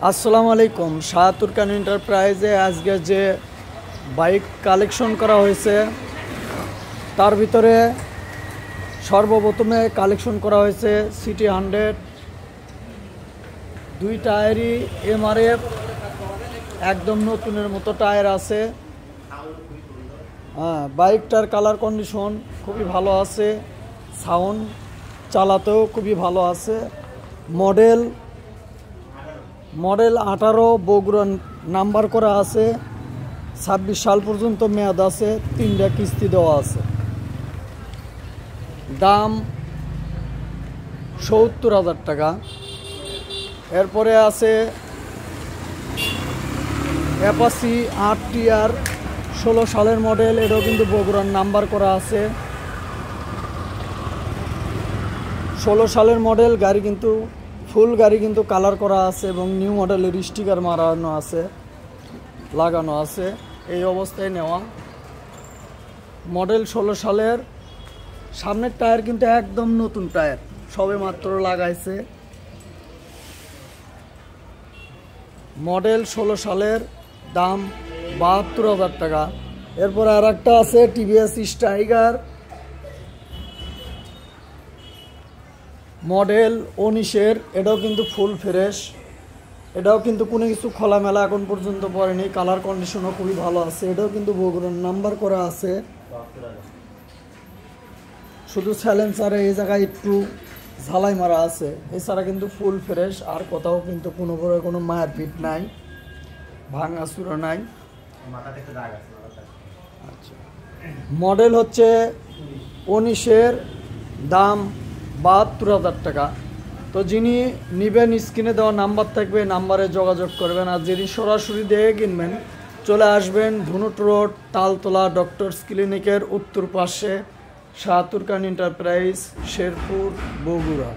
আসসালামু আলাইকুম। শাহাতুর খান এন্টারপ্রাইজে আজকে যে বাইক কালেকশন করা হয়েছে তার ভিতরে সর্বপ্রথমে কালেকশন করা হয়েছে সিটি 100 দুই টায়ারই এমআরএফ, একদম নতুনের মতো টায়ার আছে। বাইকটার কালার কন্ডিশন খুবই ভালো আছে, সাউন্ড চালাতেও খুবই ভালো আছে। মডেল 18 বগুড়া নাম্বার করা আছে, 26 সাল পর্যন্ত মেয়াদ আছে, 3টা কিস্তি দেওয়া আছে। দাম 70,000 টাকা। এরপরে আছে অ্যাপাচি RTR 16 সালের মডেল, এটাও কিন্তু বগুড়ার নাম্বার করা আছে। 16 সালের মডেল গাড়ি, কিন্তু ফুল গাড়ি কিন্তু কালার করা আছে এবং নিউ মডেলের স্টিকার মারানো আছে, লাগানো আছে, এই অবস্থায় নেওয়া। মডেল 16 সালের, সামনের টায়ার কিন্তু একদম নতুন টায়ার, সবে মাত্র লাগাইছে। মডেল 16 সালের, দাম 72,000 টাকা। এরপর আর একটা আছে টিভিএস স্ট্রাইকার, মডেল 19-এর, এটাও কিন্তু ফুল ফ্রেশ, এটাও কিন্তু কোনো কিছু খোলামেলা এখন পর্যন্ত পড়েনি, কালার কন্ডিশনও খুবই ভালো আছে। এটাও কিন্তু বগুড়ার নাম্বার করা আছে, শুধু সাইলেন্সারে এই জায়গায় একটু ঝালাই মারা আছে, এছাড়া কিন্তু ফুল ফ্রেশ, আর কোথাও কিন্তু কোনো মায়ের পিঠ নাই, ভাঙা চূড়া নাই। আচ্ছা, মডেল হচ্ছে 19-এর, দাম 72,000 টাকা। তো যিনি নেবেন স্ক্রিনে দেওয়া নাম্বার থাকবে, নাম্বারে যোগাযোগ করবেন। আর যিনি সরাসরি দেখে কিনবেন, চলে আসবেন ধুনুট রোড, তালতলা ডক্টরস ক্লিনিকের উত্তর পাশে, শাহাতুর খান এন্টারপ্রাইজ, শেরপুর, বগুড়া।